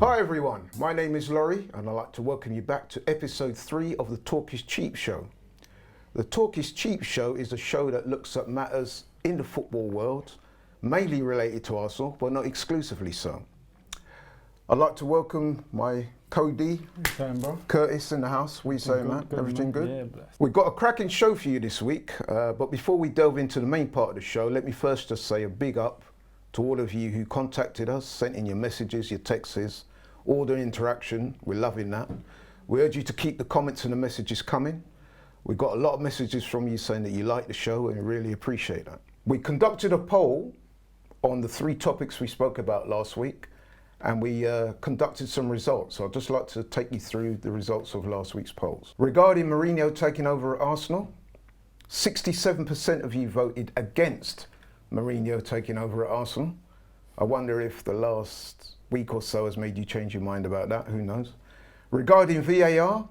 Hi everyone, my name is Laurie and I'd like to welcome you back to episode 3 of the Talk is Cheap show. The Talk is Cheap show is a show that looks at matters in the football world, mainly related to Arsenal, but not exclusively so. I'd like to welcome my co-D, Curtis, in the house. What are you saying, man? Everything good? Yeah, blessed. We've got a cracking show for you this week, but before we delve into the main part of the show, let me first just say a big up to all of you who contacted us, sent in your messages, your texts, all the interaction. We're loving that. We urge you to keep the comments and the messages coming. We've got a lot of messages from you saying that you like the show and we really appreciate that. We conducted a poll on the 3 topics we spoke about last week, and we conducted some results. So I'd just like to take you through the results of last week's polls. Regarding Mourinho taking over at Arsenal, 67% of you voted against Mourinho taking over at Arsenal. I wonder if the last week or so has made you change your mind about that, who knows. Regarding VAR,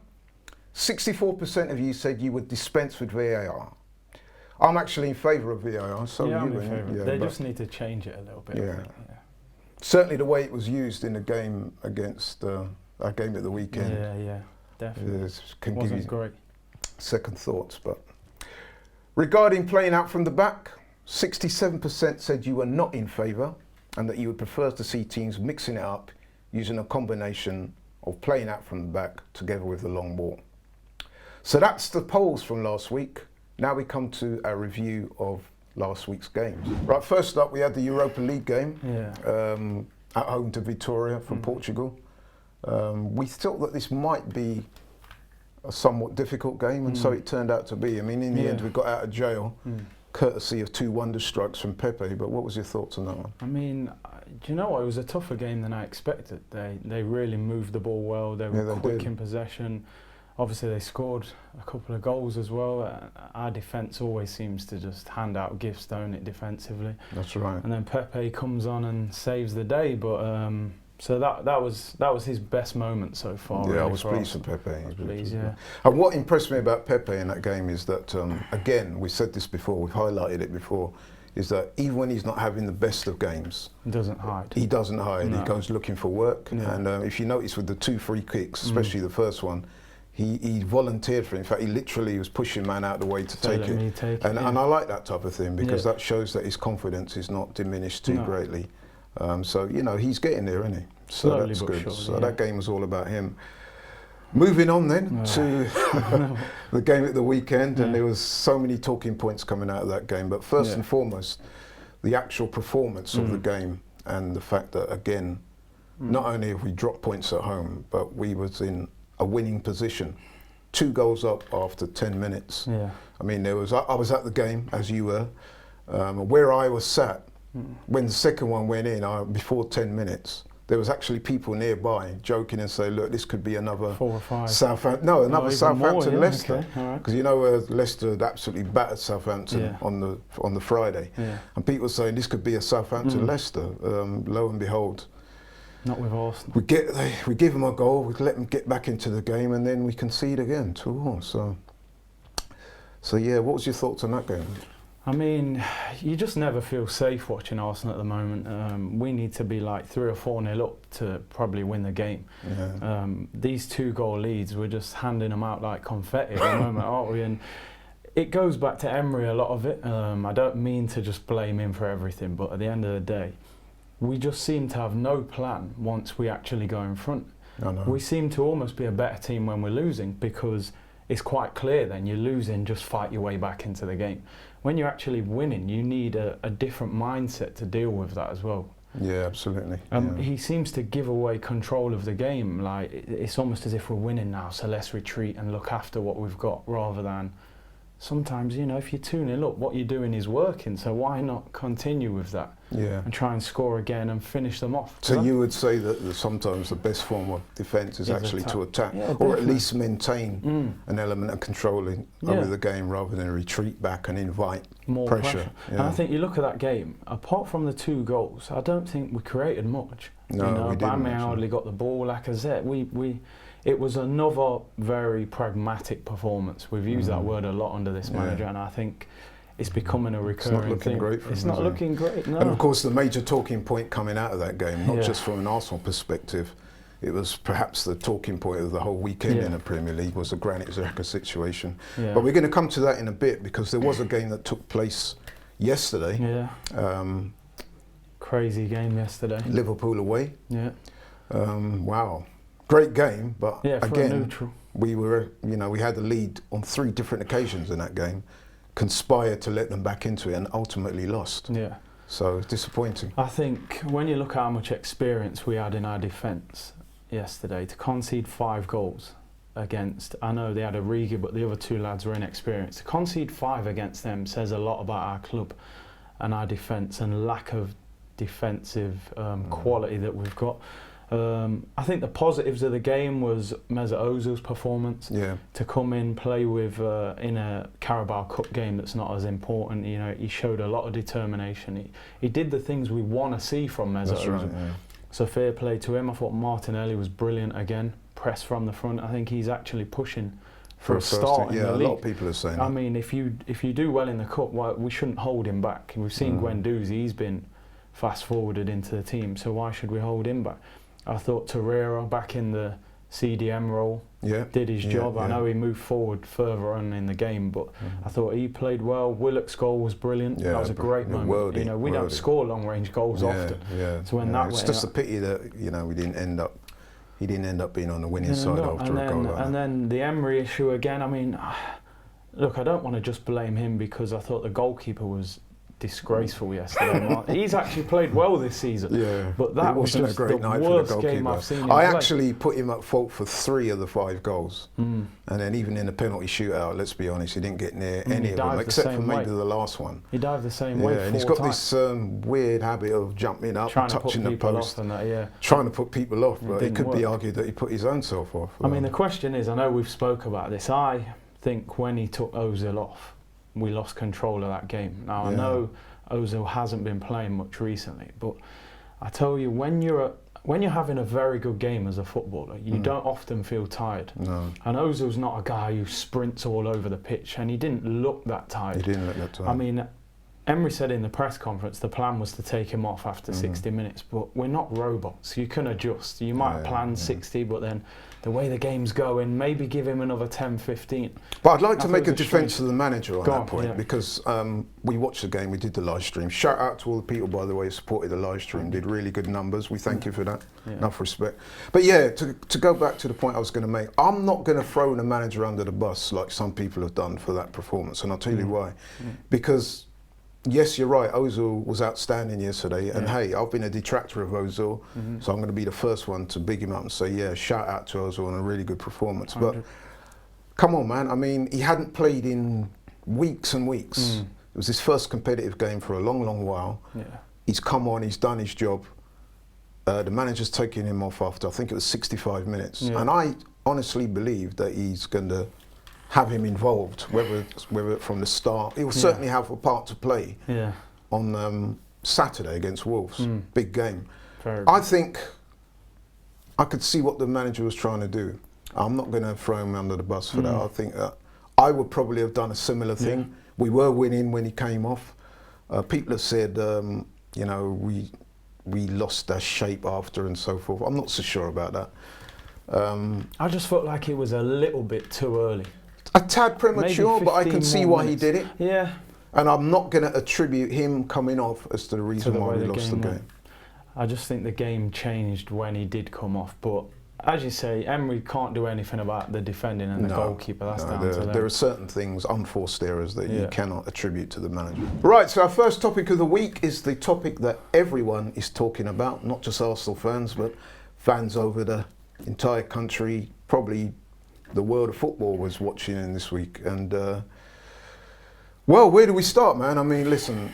64% of you said you would dispense with VAR. I'm actually in favour of VAR, so yeah, you I'm in favour. yeah, they just need to change it a little bit. Yeah. Certainly the way it was used in the game against our game at the weekend. Yeah, definitely. Can Wasn't give you great. second thoughts. But regarding playing out from the back, 67% said you were not in favour and that you would prefer to see teams mixing it up using a combination of playing out from the back together with the long ball. So that's the polls from last week. Now we come to our review of last week's games. Right, first up we had the Europa League game at home to Vitória from Portugal. We thought that this might be a somewhat difficult game, and so it turned out to be. I mean, in the end we got out of jail courtesy of 2 wonder strikes from Pepe, but what was your thoughts on that one? I mean, do you know what? It was a tougher game than I expected. They really moved the ball well. They were quick in possession. Obviously, they scored a couple of goals as well. Our defence always seems to just hand out gifts, don't it, defensively? That's right. And then Pepe comes on and saves the day. But so that was his best moment so far. Yeah, really, I was pleased with Pepe. I was pleased, yeah. And what impressed me about Pepe in that game is that, again, we said this before, we've highlighted it before, is that even when he's not having the best of games, He doesn't hide. he doesn't hide. No. He goes looking for work. Yeah. And if you notice with the 2 free kicks, especially the first one, he volunteered for it. In fact, he literally was pushing man out of the way to take it. And I like that type of thing because that shows that his confidence is not diminished too greatly. So, you know, he's getting there, isn't he? So Slowly that's but good. surely, So that game was all about him. Moving on then to the game at the weekend, and there was so many talking points coming out of that game. But first and foremost, the actual performance of the game and the fact that, again, not only have we dropped points at home, but we was in a winning position. 2 goals up after 10 minutes. Yeah. I mean, I was at the game, as you were, where I was sat, when the second one went in, before 10 minutes, there was actually people nearby joking and saying, look, this could be another 4 or 5. Another Southampton Leicester. Okay, Because you know Leicester had absolutely battered Southampton on the Friday. Yeah. And people were saying this could be a Southampton Leicester. Lo and behold, Not with Arsenal. we give them a goal, we let them get back into the game, and then we concede again 2-1. So yeah, what was your thoughts on that game? I mean, you just never feel safe watching Arsenal at the moment. We need to be like 3 or 4-0 up to probably win the game. Yeah. These 2-goal leads, we're just handing them out like confetti at the moment, aren't we? And it goes back to Emery, a lot of it. I don't mean to just blame him for everything, but at the end of the day, we just seem to have no plan once we actually go in front. We seem to almost be a better team when we're losing because it's quite clear then you're losing, just fight your way back into the game. When you're actually winning, you need a different mindset to deal with that as well. Yeah, absolutely. He seems to give away control of the game. Like it's almost as if we're winning now, so let's retreat and look after what we've got, rather than sometimes, you know, if you're 2-0 up, what you're doing is working, so why not continue with that? Yeah. And try and score again and finish them off. So you would say that sometimes the best form of defence is actually to attack, or at least maintain an element of controlling over the game rather than retreat back and invite more pressure. Yeah. And I think you look at that game, apart from the 2 goals, I don't think we created much. No, you know, we didn't. Aubameyang hardly got the ball. Lacazette, it was another very pragmatic performance. We've used that word a lot under this manager, and I think it's becoming a recurring It's not looking thing. great for It's him, not is it? looking great, no. And of course, the major talking point coming out of that game, not Yeah. just from an Arsenal perspective, it was perhaps the talking point of the whole weekend in the Premier League, was the Granit Xhaka situation. Yeah. But we're going to come to that in a bit, because there was a game that took place yesterday. Yeah. Crazy game yesterday. Liverpool away. Yeah. Wow. Great game, but Yeah, for a again, neutral. we had the lead on 3 different occasions in that game, conspired to let them back into it, and ultimately lost. Yeah. So it's disappointing. I think when you look at how much experience we had in our defence yesterday, to concede 5 goals against, I know they had Origi, but the other 2 lads were inexperienced. To concede 5 against them says a lot about our club and our defence and lack of defensive quality that we've got. I think the positives of the game was Mesut Ozil's performance. Yeah. To come in, play with in a Carabao Cup game that's not as important. You know, he showed a lot of determination. He did the things we want to see from Mesut Ozil. Right, yeah. So fair play to him. I thought Martinelli was brilliant again. Press from the front. I think he's actually pushing for a start in the league. Yeah, a lot of people are saying that. I mean, if you do well in the cup, well, we shouldn't hold him back. We've seen Guendouzi, he's been fast forwarded into the team, so why should we hold him back? I thought Torreira back in the CDM role did his job. I know he moved forward further on in the game, but I thought he played well. Willock's goal was brilliant. That was a great moment. Worldy, you know, we don't score long range goals often. Yeah. So when that it's went just a out, pity that he didn't end up being on the winning side after a goal like that. And then the Emery issue again. I mean, look, I don't want to just blame him, because I thought the goalkeeper was disgraceful yesterday. He's actually played well this season, but that was wasn't just a great the night worst for the game goalkeeper. I've seen him I play. actually put him at fault for 3 of the 5 goals, and then even in the penalty shootout, let's be honest, he didn't get near any of them, except for maybe the last one. He dived the same way. And he's got this weird habit of jumping up, touching the post, trying to put people off. But it could be argued that he put his own self off. I mean, the question is, I know we've spoke about this. I think when he took Ozil off, we lost control of that game. Now I know Ozil hasn't been playing much recently, but I tell you, when you're having a very good game as a footballer, you don't often feel tired. No. And Ozil's not a guy who sprints all over the pitch, and he didn't look that tired. He didn't look that tired. I mean, Emery said in the press conference the plan was to take him off after 60 minutes, but we're not robots. You can adjust. You might plan 60, but then the way the game's going, maybe give him another 10, 15. But I'd like to make a defence of the manager on that point, yeah. because we watched the game, we did the live stream. Shout out to all the people, by the way, who supported the live stream, did really good numbers. We thank you for that. Enough respect. But yeah, to go back to the point I was going to make, I'm not going to throw the manager under the bus like some people have done for that performance, and I'll tell you why. Because yes, you're right, Ozil was outstanding yesterday, and hey, I've been a detractor of Ozil, so I'm going to be the first one to big him up and say, yeah, shout out to Ozil on a really good performance. 100. But come on, man, I mean, he hadn't played in weeks and weeks. It was his first competitive game for a long, long while. He's come on, he's done his job. The manager's taking him off after, I think it was 65 minutes. And I honestly believe that he's going to have him involved, whether from the start. He will certainly have a part to play on Saturday against Wolves. Big game. I think I could see what the manager was trying to do. I'm not going to throw him under the bus for that. I think that I would probably have done a similar thing. We were winning when he came off. People have said, you know, we lost our shape after and so forth. I'm not so sure about that. I just felt like it was a little bit too early. A tad premature, but I can see why he did it. Yeah. And I'm not going to attribute him coming off as to the reason why we lost the game. I just think the game changed when he did come off. But as you say, Emery can't do anything about the defending and the goalkeeper. That's down to them. There are certain things, unforced errors, that you cannot attribute to the manager. Right, so our first topic of the week is the topic that everyone is talking about, not just Arsenal fans, but fans over the entire country, probably the world of football was watching in this week. And well, where do we start, man? I mean, listen,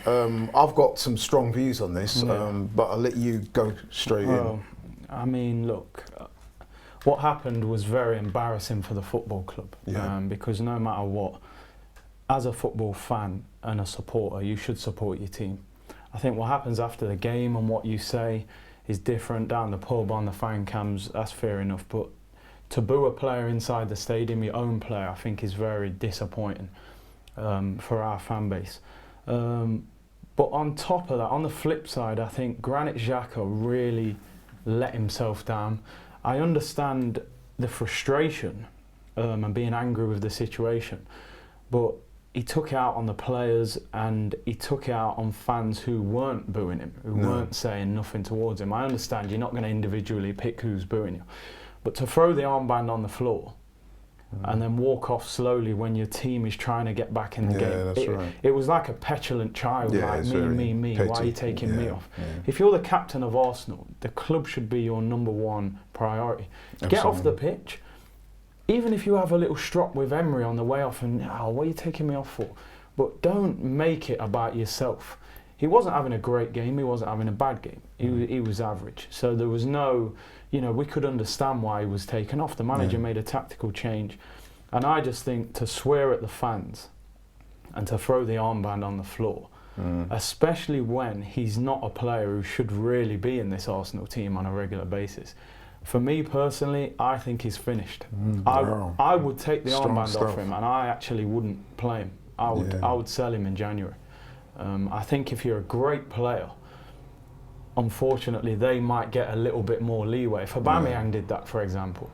I've got some strong views on this, but I'll let you go straight in. I mean, look, what happened was very embarrassing for the football club, because no matter what, as a football fan and a supporter, you should support your team. I think what happens after the game and what you say is different. Down the pub, on the fan cams, that's fair enough, but to boo a player inside the stadium, your own player, I think is very disappointing. for our fan base. But on top of that, on the flip side, I think Granit Xhaka really let himself down. I understand the frustration and being angry with the situation, but he took it out on the players and he took it out on fans who weren't booing him, who weren't saying nothing towards him. I understand you're not going to individually pick who's booing you, but to throw the armband on the floor and then walk off slowly when your team is trying to get back in the game. That's right. It was like a petulant child, like me, petty. why are you taking me off? Yeah. If you're the captain of Arsenal, the club should be your #1 priority. Absolutely. Get off the pitch. Even if you have a little strop with Emery on the way off and, what are you taking me off for? But don't make it about yourself. He wasn't having a great game, he wasn't having a bad game. He was average. So there was no, we could understand why he was taken off. The manager made a tactical change. And I just think to swear at the fans and to throw the armband on the floor, especially when he's not a player who should really be in this Arsenal team on a regular basis. For me personally, I think he's finished. I would take the armband off him, and I actually wouldn't play him. I would sell him in January. I think if you're a great player, unfortunately, they might get a little bit more leeway. If Aubameyang did that, for example,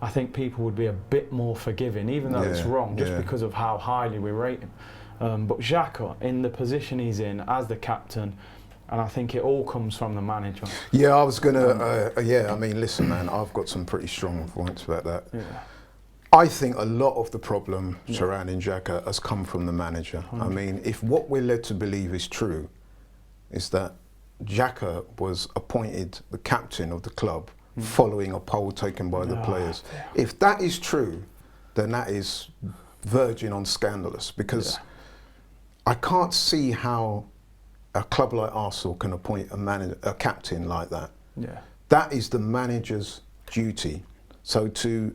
I think people would be a bit more forgiving, even though it's wrong, just because of how highly we rate him. But Xhaka, in the position he's in as the captain, and I think it all comes from the manager. Yeah, I was going to, I mean, listen, man, I've got some pretty strong points about that. Yeah. I think a lot of the problem surrounding Xhaka has come from the manager. 100%. I mean, if what we're led to believe is true, is that Xhaka was appointed the captain of the club following a poll taken by the players. If that is true, then that is verging on scandalous, because I can't see how a club like Arsenal can appoint a captain like that. Yeah. That is the manager's duty. So to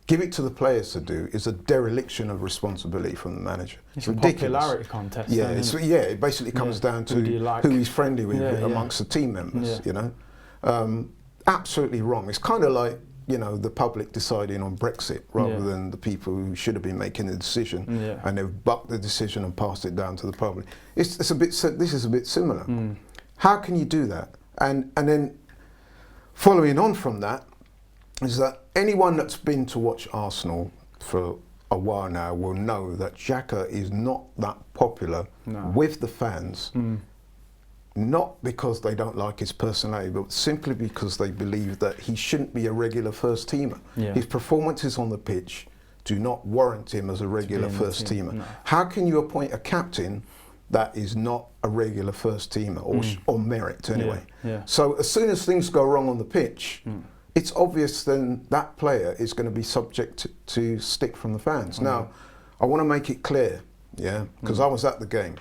give it to the players to do is a dereliction of responsibility from the manager. It's a popularity contest. Yeah, it basically comes down to who he's friendly with amongst the team members, Absolutely wrong. It's kind of like, the public deciding on Brexit rather than the people who should have been making the decision, and they've bucked the decision and passed it down to the public. This is a bit similar. How can you do that? And then following on from that is that anyone that's been to watch Arsenal for a while now will know that Xhaka is not that popular with the fans. Not because they don't like his personality, but simply because they believe that he shouldn't be a regular first teamer. His performances on the pitch do not warrant him as a regular first teamer. No. How can you appoint a captain that is not a regular first teamer, or merit anyway? So as soon as things go wrong on the pitch, it's obvious then that player is going to be subject to stick from the fans. Now, I want to make it clear, because I was at the game.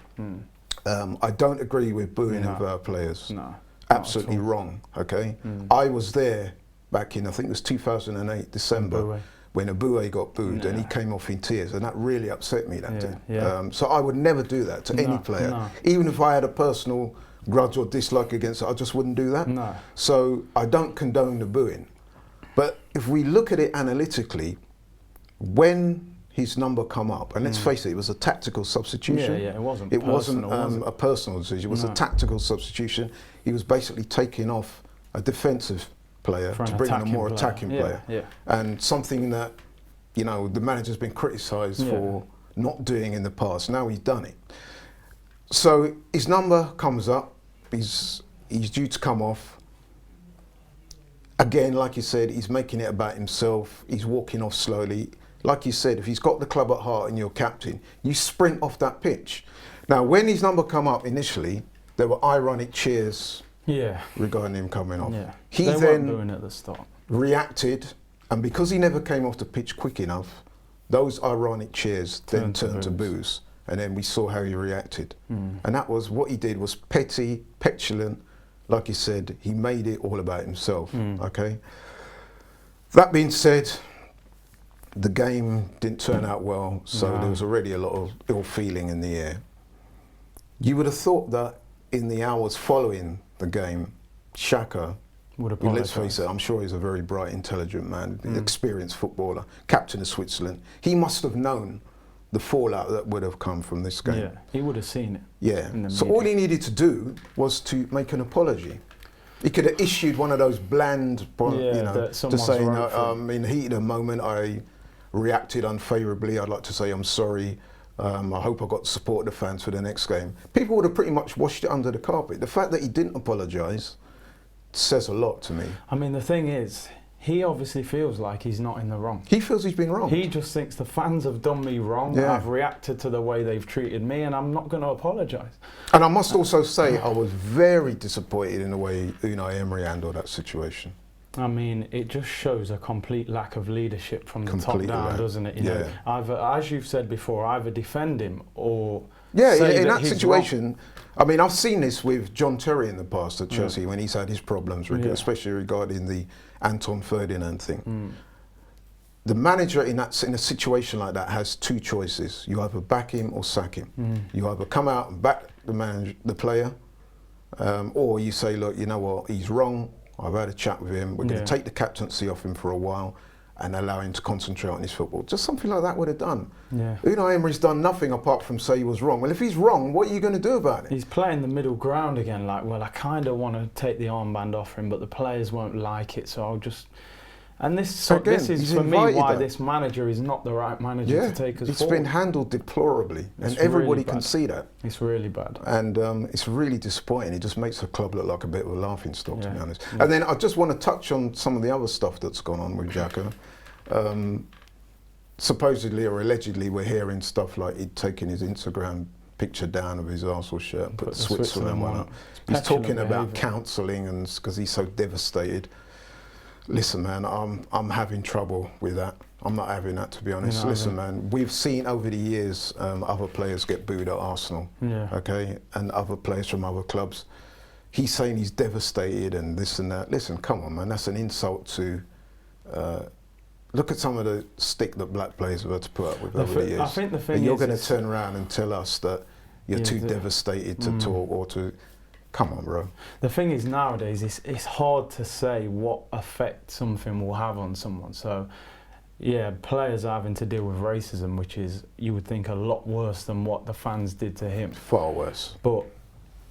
I don't agree with booing of our players. No, absolutely wrong. Okay, I was there back in, I think it was 2008 December when Aboué got booed and he came off in tears, and that really upset me. That did. So I would never do that to any player, even if I had a personal grudge or dislike against it. I just wouldn't do that. No. So I don't condone the booing, but if we look at it analytically, when his number come up, and let's face it, it was a tactical substitution. It wasn't a personal decision. It was a tactical substitution. He was basically taking off a defensive player to bring in a more attacking player. And something that, the manager's been criticised for not doing in the past. Now he's done it. So his number comes up. He's due to come off. Again, like you said, he's making it about himself. He's walking off slowly. Like you said, if he's got the club at heart and you're captain, you sprint off that pitch. Now, when his number come up initially, there were ironic cheers regarding him coming off. He then at the start reacted, and because he never came off the pitch quick enough, those ironic cheers then turned to boos. And then we saw how he reacted. And that was what he did, was petty, petulant. Like you said, he made it all about himself. Okay. That being said, the game didn't turn out well, so there was already a lot of ill feeling in the air. You would have thought that in the hours following the game, Xhaka, let's face it, I'm sure he's a very bright, intelligent man, experienced footballer, captain of Switzerland. He must have known the fallout that would have come from this game. Yeah, he would have seen it. Yeah. In the So media. all he needed to do was to make an apology. He could have issued one of those bland, that to someone's say, wrote for him. in the heat of the moment, I reacted unfavourably. I'd like to say I'm sorry. I hope I got the support of the fans for the next game. People would have pretty much washed it under the carpet. The fact that he didn't apologise says a lot to me. I mean, the thing is, he obviously feels like he's not in the wrong. He feels he's been wrong. He just thinks the fans have done me wrong. Yeah. I've reacted to the way they've treated me, and I'm not going to apologise. And I must also say I was very disappointed in the way Unai Emery handled that situation. I mean, it just shows a complete lack of leadership from the top Complete down, lack. doesn't it? You know, either, as you've said before, either defend him or say in that he's situation, wrong. I mean, I've seen this with John Terry in the past at Chelsea when he's had his problems, especially regarding the Anton Ferdinand thing. The manager in a situation like that has two choices. You either back him or sack him. You either come out and back the player, or you say, look, you know what, he's wrong. I've had a chat with him. We're going to take the captaincy off him for a while and allow him to concentrate on his football. Just something like that would have done. Yeah. Unai Emery's done nothing apart from say he was wrong. Well, if he's wrong, what are you going to do about it? He's playing the middle ground again, like, well, I kind of want to take the armband off him, but the players won't like it, so I'll just... And this is for me why this manager is not the right manager to take us it's forward. been handled deplorably, and It's everybody really can bad. see that. It's really bad. And it's really disappointing. It just makes the club look like a bit of a laughing stock, to be honest. Yeah. And then I just want to touch on some of the other stuff that's gone on with Xhaka. Supposedly or allegedly, we're hearing stuff like he'd taken his Instagram picture down of his Arsenal shirt and put Switzerland one up. He's talking about counselling and because he's so devastated. Listen, man, I'm having trouble with that. I'm not having that, to be honest. Listen, man, we've seen over the years other players get booed at Arsenal, okay, and other players from other clubs. He's saying he's devastated and this and that. Listen, come on, man, that's an insult to... look at some of the stick that black players have had to put up with over the years. I think the thing and you're going to turn around and tell us that you're too devastated to talk or to... Come on, bro. The thing is, nowadays, it's hard to say what effect something will have on someone. So, yeah, players are having to deal with racism, which is, you would think, a lot worse than what the fans did to him. Far worse. But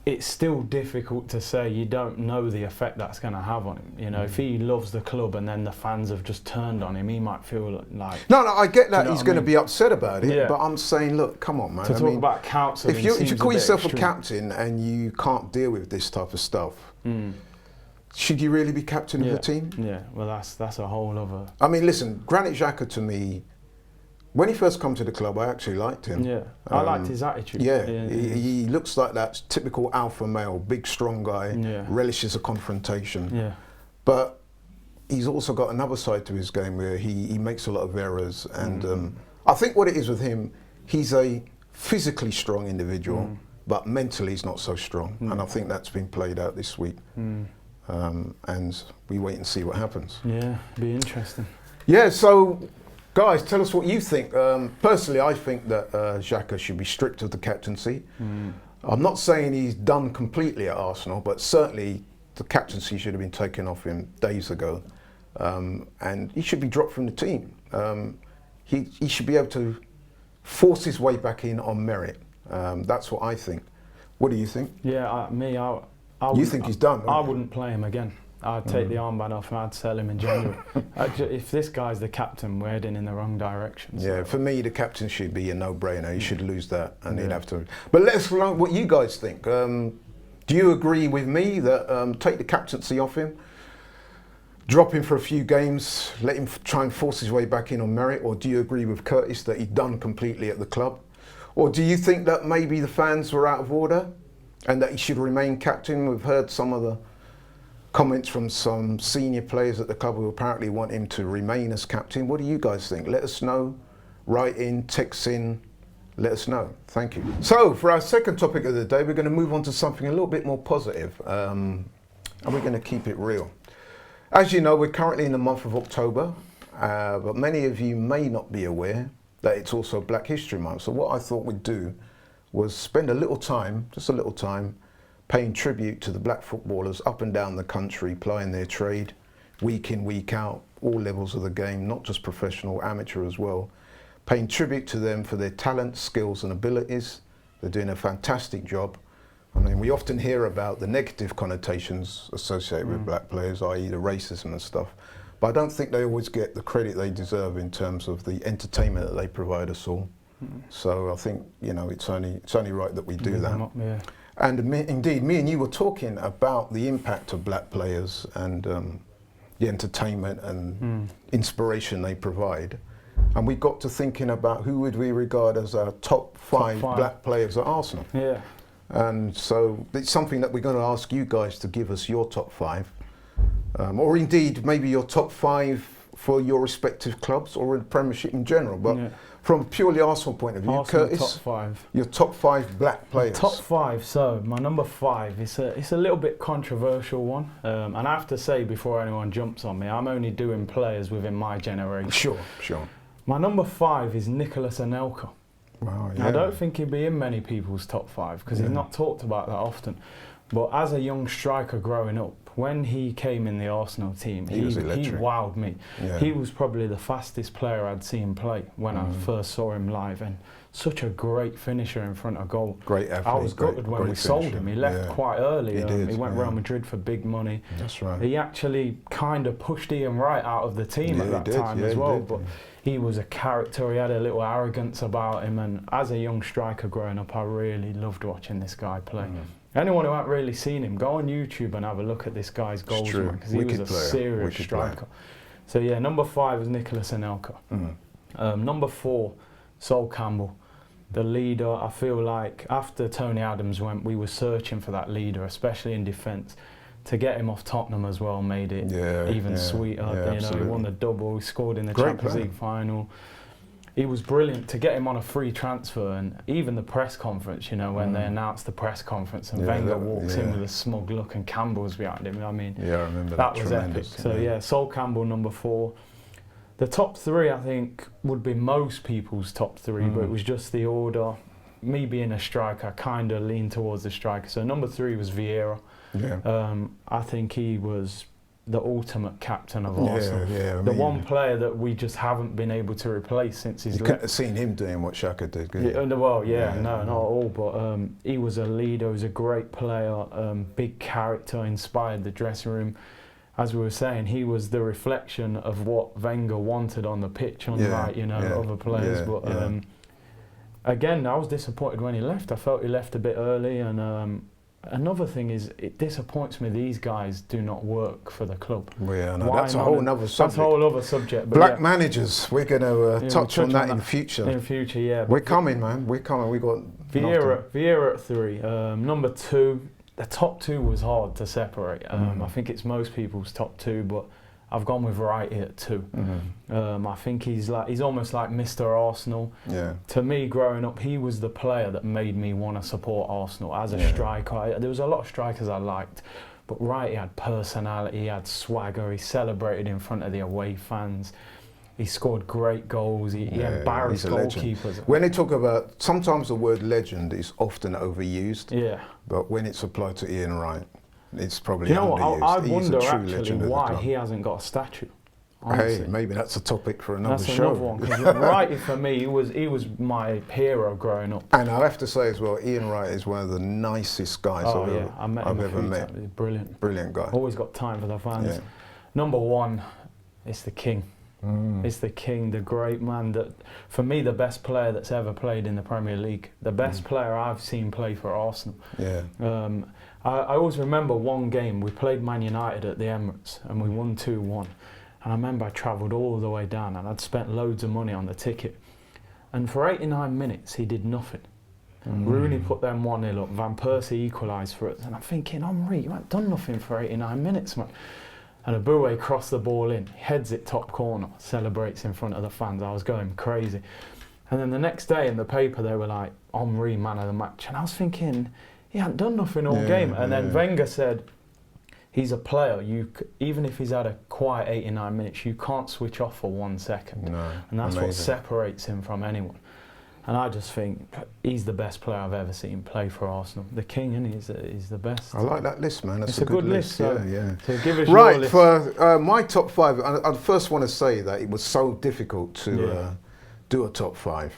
it's still difficult to say. You don't know the effect that's going to have on him. You know, if he loves the club and then the fans have just turned on him, he might feel like... No, I get that he's going to be upset about it, but I'm saying, look, come on, man. To talk about counselling, if you call yourself extreme. a captain and you can't deal with this type of stuff, should you really be captain of the team? Yeah, well, that's a whole other... I mean, listen, Granit Xhaka to me, when he first come to the club, I actually liked him. Yeah, I liked his attitude. Yeah, he looks like that typical alpha male, big, strong guy, relishes a confrontation. Yeah. But he's also got another side to his game where he makes a lot of errors. And I think what it is with him, he's a physically strong individual, but mentally he's not so strong. And I think that's been played out this week. And we wait and see what happens. Yeah, be interesting. Yeah, so... Guys, tell us what you think. Personally, I think that Xhaka should be stripped of the captaincy. I'm not saying he's done completely at Arsenal, but certainly the captaincy should have been taken off him days ago. And he should be dropped from the team. He should be able to force his way back in on merit. That's what I think. What do you think? Yeah, you think he's done? I wouldn't play him again. I'd take the armband off and I'd sell him in January. If this guy's the captain, we're heading in the wrong direction. So. Yeah, for me, the captain should be a no-brainer. He should lose that, and he'd have to. But let us know what you guys think. Do you agree with me that take the captaincy off him, drop him for a few games, let him try and force his way back in on merit, or do you agree with Curtis that he's done completely at the club? Or do you think that maybe the fans were out of order and that he should remain captain? We've heard some of the comments from some senior players at the club who apparently want him to remain as captain. What do you guys think? Let us know. Write in, text in, let us know. Thank you. So for our second topic of the day, we're going to move on to something a little bit more positive, and we're going to keep it real. As you know, we're currently in the month of October, but many of you may not be aware that it's also Black History Month. So what I thought we'd do was spend a little time, just a little time, paying tribute to the black footballers up and down the country, plying their trade, week in, week out, all levels of the game, not just professional, amateur as well. paying tribute to them for their talent, skills and abilities. They're doing a fantastic job. I mean, we often hear about the negative connotations associated with black players, i.e. the racism and stuff, but I don't think they always get the credit they deserve in terms of the entertainment that they provide us all. So I think, you know, it's only right that we do that. And indeed, me and you were talking about the impact of black players and the entertainment and inspiration they provide. And we got to thinking about who would we regard as our top five black players at Arsenal. Yeah. And so it's something that we're going to ask you guys to give us your top five, or indeed maybe your top five for your respective clubs or in the Premiership in general. But from a purely Arsenal point of view, Arsenal Curtis, top five. Your top five black players. Top five. So my number five. It's a little bit controversial one, and I have to say before anyone jumps on me, I'm only doing players within my generation. Sure. My number five is Nicolas Anelka. Wow, yeah. I don't think he'd be in many people's top five because he's not talked about that often. But as a young striker growing up, when he came in the Arsenal team, he wowed me. Yeah. He was probably the fastest player I'd seen play when I first saw him live, and such a great finisher in front of goal. Great athlete. I was gutted when we sold him. He left quite early. He went Real Madrid for big money. That's right. He actually kind of pushed Ian Wright out of the team at that time as well. But he was a character. He had a little arrogance about him, and as a young striker growing up, I really loved watching this guy play. Anyone who hasn't really seen him, go on YouTube and have a look at this guy's goals, because he was a serious striker. So yeah, number five is Nicolas Anelka. Number four, Sol Campbell, the leader. I feel like after Tony Adams went, we were searching for that leader, especially in defence. To get him off Tottenham as well made it even sweeter. You know, he won the double, he scored in the Champions League final. He was brilliant. To get him on a free transfer, and even the press conference, you know, when they announced the press conference and Wenger walks in with a smug look and Campbell's behind him. I mean, I remember that was epic. So yeah, Sol Campbell number four. The top three, I think, would be most people's top three, but it was just the order. Me being a striker, I kind of leaned towards the striker. So number three was Vieira. I think he was the ultimate captain of Arsenal. The one player that we just haven't been able to replace since he's left. You couldn't have seen him doing what Xhaka did, could you? No, not at all. But he was a leader, he was a great player, big character, inspired the dressing room. As we were saying, he was the reflection of what Wenger wanted on the pitch, unlike other players. But again, I was disappointed when he left. I felt he left a bit early, and another thing is, it disappoints me these guys do not work for the club. That's a whole other subject. That's a whole other subject. But black managers, we're going to touch on that in future. In future, yeah. We're coming, man. We're coming. We got Vieira at three. Number two, the top two was hard to separate. I think it's most people's top two, but I've gone with Wright at two. I think he's almost like Mr. Arsenal. To me, growing up, he was the player that made me want to support Arsenal as a striker. There was a lot of strikers I liked, but Wright, he had personality, he had swagger, he celebrated in front of the away fans. He scored great goals. He embarrassed goalkeepers. When they talk about, sometimes the word legend is often overused. But when it's applied to Ian Wright, it's probably underused. I wonder actually why he hasn't got a statue. Honestly. Hey, maybe that's a topic for another show. That's another one. Because Wright, for me, he was my hero growing up. And I have to say as well, Ian Wright is one of the nicest guys I've ever met. He's brilliant. Brilliant guy. Always got time for the fans. Number one, it's the King. It's the King, the great man. That, for me, the best player that's ever played in the Premier League. The best player I've seen play for Arsenal. I always remember one game, we played Man United at the Emirates and we won 2-1. And I remember I travelled all the way down and I'd spent loads of money on the ticket. And for 89 minutes, he did nothing. Rooney put them 1-0 up, Van Persie equalised for us. And I'm thinking, Henry, you haven't done nothing for 89 minutes, man. And Aboué crossed the ball in, heads it top corner, celebrates in front of the fans. I was going crazy. And then the next day in the paper, they were like, Henry, man of the match. And I was thinking, he hadn't done nothing all game. And then Wenger said, he's a player. Even if he's had a quiet 89 minutes, you can't switch off for 1 second. And that's what separates him from anyone. And I just think he's the best player I've ever seen play for Arsenal. The King, and he's the best. I like that list, man. That's a good list. So give us your list. For my top five, I first want to say that it was so difficult do a top 5.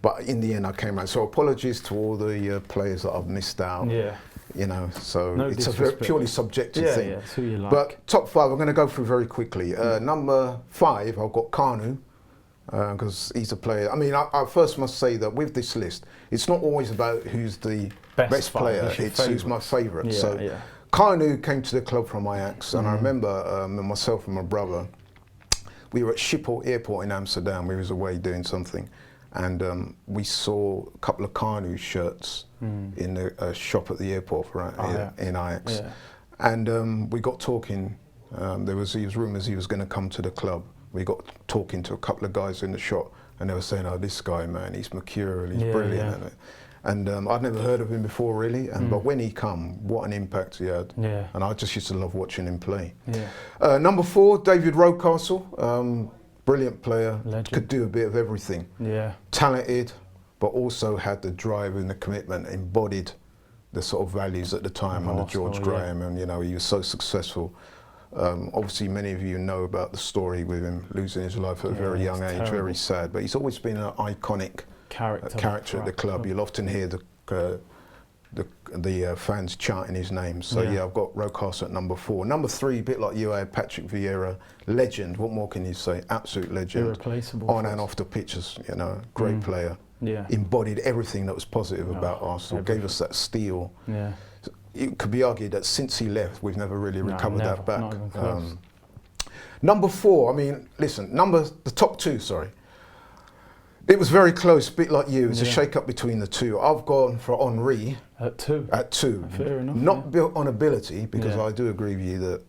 But in the end, I came out. So apologies to all the players that I've missed out. Yeah. You know, so No it's a very disrespect. purely subjective Yeah, thing. yeah, it's who you like. But top 5, I'm going to go through very quickly. Number 5, I've got Kanu, because he's a player. I mean, I first must say that with this list, it's not always about who's the best player, it's who's my favourite. Yeah, so yeah. Kanu came to the club from Ajax, and I remember myself and my brother, we were at Schiphol Airport in Amsterdam. We was away doing something, and we saw a couple of Kanu shirts in a shop at the airport in Ajax. Yeah. And we got talking. There was rumours he was going to come to the club. We got talking to a couple of guys in the shop, and they were saying, "Oh, this guy, man, he's mercurial, he's brilliant." Yeah. And I'd never heard of him before, really. But when he come, what an impact he had. Yeah. And I just used to love watching him play. Yeah. Number 4, David Rocastle, brilliant player, Legend. could do a bit of everything. Yeah. Talented, but also had the drive and the commitment, embodied the sort of values at the time under Arsenal, George Graham, and you know, he was so successful. Obviously, many of you know about the story with him losing his life at a very young age, terrible. very sad. But he's always been an iconic character at the club. You'll often hear the fans chanting his name. So yeah, I've got Rocastle at number 4. Number 3, a bit like you, I had Patrick Vieira, legend. What more can you say? Absolute legend. Irreplaceable. On and off the pitches, you know, great player. Yeah. Embodied everything that was positive about Arsenal. everything. Gave us that steel. Yeah. It could be argued that since he left, we've never really recovered that back. Not even close. Number 4, I mean, listen, the top 2, sorry. It was very close, a bit like you. It's a shake-up between the two. I've gone for Henry. At 2? At 2. Fair enough. Not built on ability, because I do agree with you that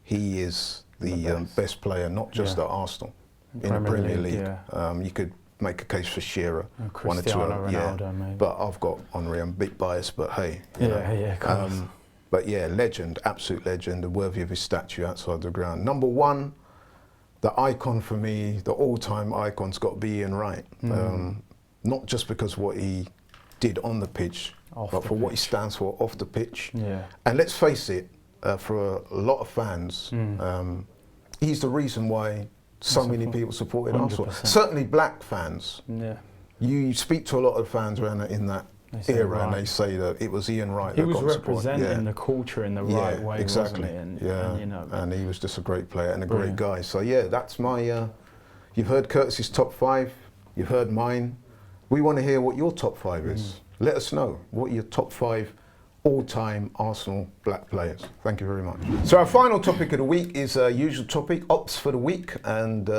he is the best player, not just at Arsenal, in the Premier League. You could make a case for Shearer, one or two. Ronaldo, maybe. But I've got Henry. I'm a bit biased, but hey. You know. But yeah, legend, absolute legend, worthy of his statue outside the ground. Number 1, the icon for me, the all-time icon's got to be Ian Wright. Not just because what he did on the pitch, but for what he stands for off the pitch. Yeah. And let's face it, for a lot of fans, he's the reason why so many people supported Arsenal. Certainly black fans. Yeah. You speak to a lot of fans around in that era, and they say that it was Ian Wright that got support. He was representing the culture in the right way, exactly. wasn't he? And, you know, and he was just a great player and a great guy. So yeah, that's my. You've heard Curtis's top 5. You've heard mine. We want to hear what your top 5 is. Let us know what your top 5 all-time Arsenal black players. Thank you very much. So our final topic of the week is a usual topic, ops for the week, and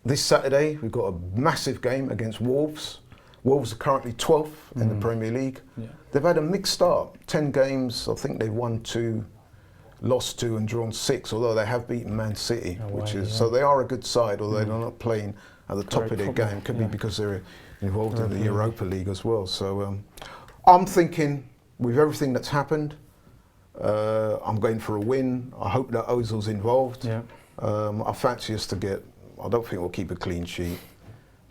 this Saturday we've got a massive game against Wolves. Wolves are currently 12th in the Premier League. Yeah. They've had a mixed start. 10 games, I think they've won 2, lost 2 and drawn 6, although they have beaten Man City, so they are a good side, although they're not playing at the top of their game. Could be because they're involved in the Europa League as well. So I'm thinking, with everything that's happened, I'm going for a win. I hope that Ozil's involved. Yeah. I fancy us to get, I don't think we'll keep a clean sheet.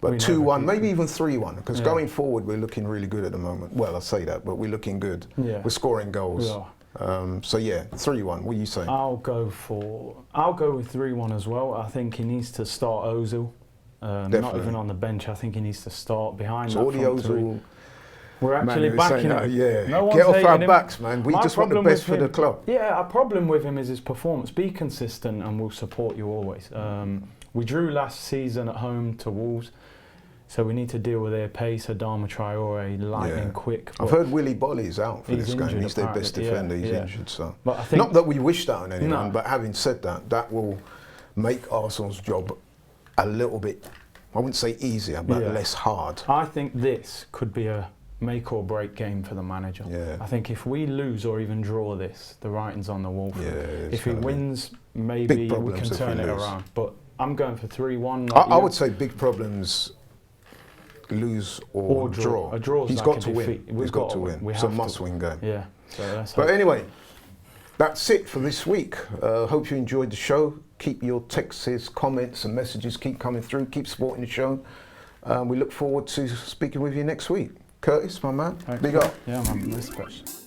But 2-1, maybe even 3-1, because going forward we're looking really good at the moment. Well, I say that, but we're looking good. Yeah. We're scoring goals. So yeah, 3-1. What do you say? I'll go with 3-1 as well. I think he needs to start Ozil. Not even on the bench. I think he needs to start behind. So all the Ozil. We're actually backing him. Yeah. No, get off our backs, man. We just want the best for the club. Yeah, our problem with him is his performance. Be consistent, and we'll support you always. We drew last season at home to Wolves. So we need to deal with their pace. Adama Traore, lightning quick. I've heard Willy Bolly's out for this game. He's their best defender. He's injured. So but I think not that we wish that on anyone, but having said that, that will make Arsenal's job a little bit, I wouldn't say easier, but less hard. I think this could be a make or break game for the manager. I think if we lose or even draw this, the writing's on the wall for him. If he wins, maybe we can turn it around. But I'm going for 3-1. I would say big problems. Lose or draw. A draw. He's got to win. He's got to win. It's a must-win game. Yeah. So but anyway, that's it for this week. Hope you enjoyed the show. Keep your texts, comments, and messages keep coming through. Keep supporting the show. We look forward to speaking with you next week. Curtis, my man. Big up. Yeah, man. Respect.